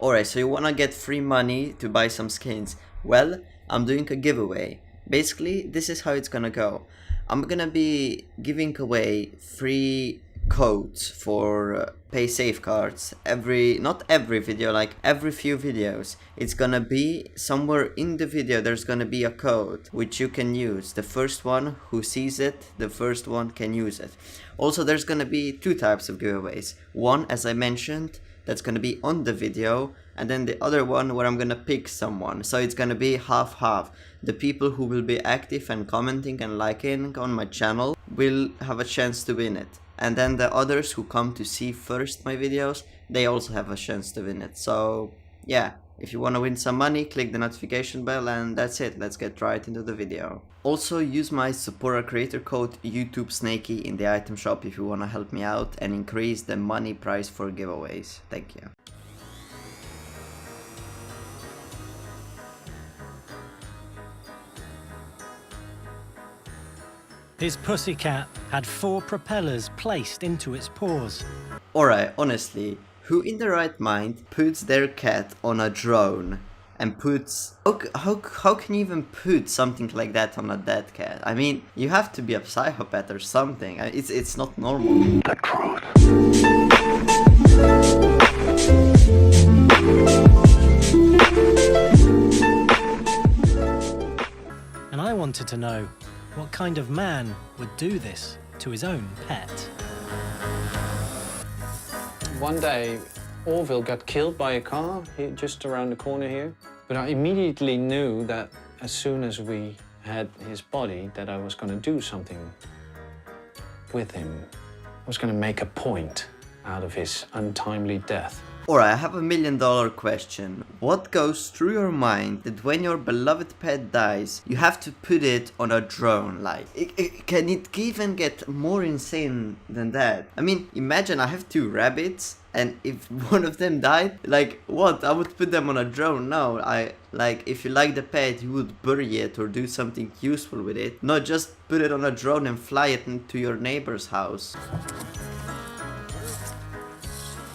Alright, so you wanna get free money to buy some skins. Well, I'm doing a giveaway. Basically, this is how it's gonna go. I'm gonna be giving away free codes for pay safe cards not every video, like every few videos. It's gonna be somewhere in the video, there's gonna be a code which you can use. The first one who sees it, the first one can use it. Also, there's gonna be two types of giveaways. One, as I mentioned, that's gonna be on the video, and then the other one where I'm gonna pick someone. So it's gonna be half-half. The people who will be active and commenting and liking on my channel will have a chance to win it. And then the others who come to see first my videos, they also have a chance to win it. So yeah, if you want to win some money, click the notification bell, and that's it. Let's get right into the video. Also, use my support creator code YoutubeSnakey in the item shop if you want to help me out and increase the money prize for giveaways. Thank you. His pussycat had 4 propellers placed into its paws. Alright, honestly, who in their right mind puts their cat on a drone and puts... How can you even put something like that on a dead cat? I mean, you have to be a psychopath or something. It's not normal. The truth. And I wanted to know, what kind of man would do this to his own pet? One day, Orville got killed by a car just around the corner here. But I immediately knew that as soon as we had his body, that I was going to do something with him. I was going to make a point out of his untimely death. Alright, I have $1 million question. What goes through your mind that when your beloved pet dies, you have to put it on a drone? Like, can it even get more insane than that? I mean, imagine I have 2 rabbits, and if one of them died, like, what? I would put them on a drone? No, like, if you like the pet, you would bury it or do something useful with it. Not just put it on a drone and fly it into your neighbor's house.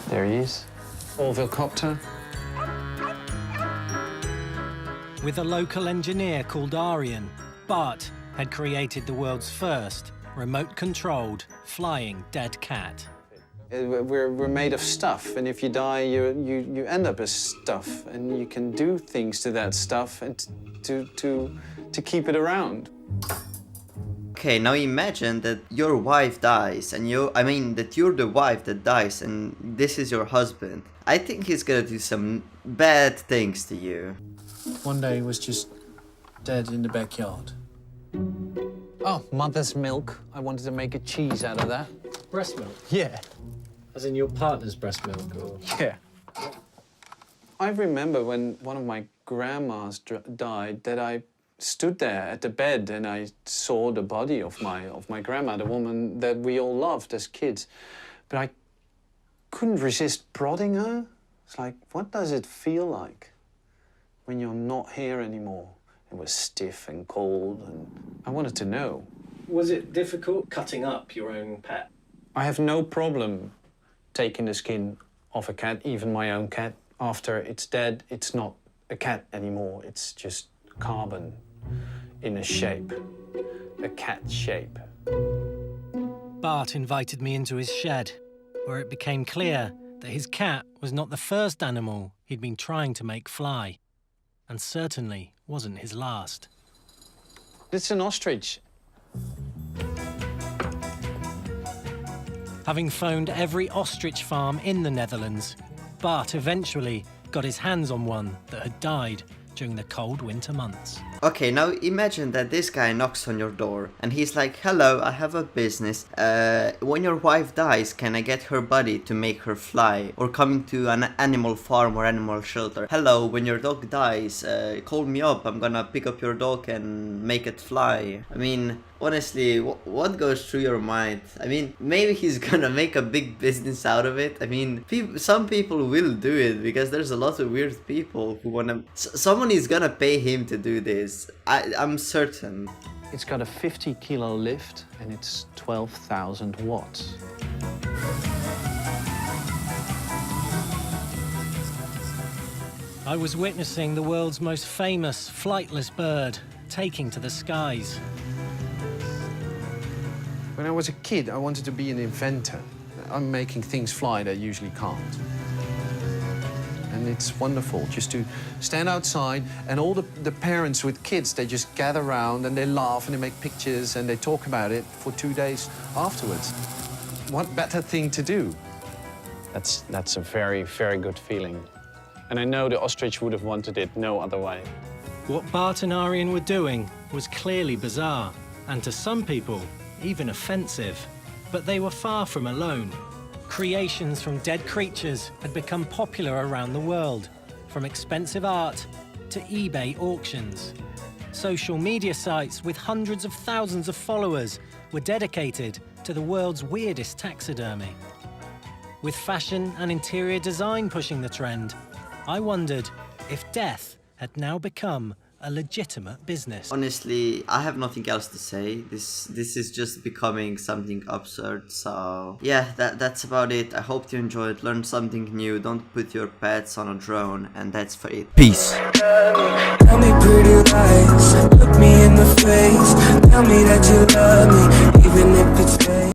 There he is. Orville copter. With a local engineer called Aryan, Bart had created the world's first remote-controlled flying dead cat. We're made of stuff, and if you die, you end up as stuff, and you can do things to that stuff and to keep it around. Okay, now imagine that your wife dies, and that you're the wife that dies, and this is your husband. I think he's gonna do some bad things to you. One day he was just dead in the backyard. Oh, mother's milk. I wanted to make a cheese out of that. Breast milk? Yeah. As in your partner's breast milk, or...? Yeah. I remember when one of my grandmas died, that I stood there at the bed and I saw the body of my grandma, the woman that we all loved as kids. But I couldn't resist prodding her. It's like, what does it feel like when you're not here anymore? It was stiff and cold, and I wanted to know. Was it difficult cutting up your own pet? I have no problem taking the skin off a cat, even my own cat. After it's dead, it's not a cat anymore. It's just carbon in a shape, a cat shape. Bart invited me into his shed, where it became clear that his cat was not the first animal he'd been trying to make fly, and certainly wasn't his last. It's an ostrich. Having phoned every ostrich farm in the Netherlands, Bart eventually got his hands on one that had died during the cold winter months. Okay, now imagine that this guy knocks on your door and he's like, hello, I have a business. When your wife dies, can I get her body to make her fly? Or coming to an animal farm or animal shelter. Hello, when your dog dies, call me up. I'm gonna pick up your dog and make it fly. I mean, honestly, what goes through your mind? I mean, maybe he's gonna make a big business out of it. I mean, some people will do it because there's a lot of weird people who wanna... Someone is gonna pay him to do this. I'm certain. It's got a 50-kilo lift and it's 12,000 watts. I was witnessing the world's most famous flightless bird taking to the skies. When I was a kid, I wanted to be an inventor. I'm making things fly that usually can't. And it's wonderful just to stand outside and all the parents with kids, they just gather around and they laugh and they make pictures and they talk about it for 2 days afterwards. What better thing to do? That's a very, very good feeling. And I know the ostrich would have wanted it no other way. What Bart and Arjen were doing was clearly bizarre, and to some people, even offensive. But they were far from alone. Creations from dead creatures had become popular around the world, from expensive art to eBay auctions. Social media sites with hundreds of thousands of followers were dedicated to the world's weirdest taxidermy. With fashion and interior design pushing the trend, I wondered if death had now become a legitimate business. Honestly, I have nothing else to say. This is just becoming something absurd. So yeah, that's about it. I hope you enjoyed, learned something new. Don't put your pets on a drone, and that's for it. Peace. Tell me pretty lies, look me in the face. Tell me that you love me.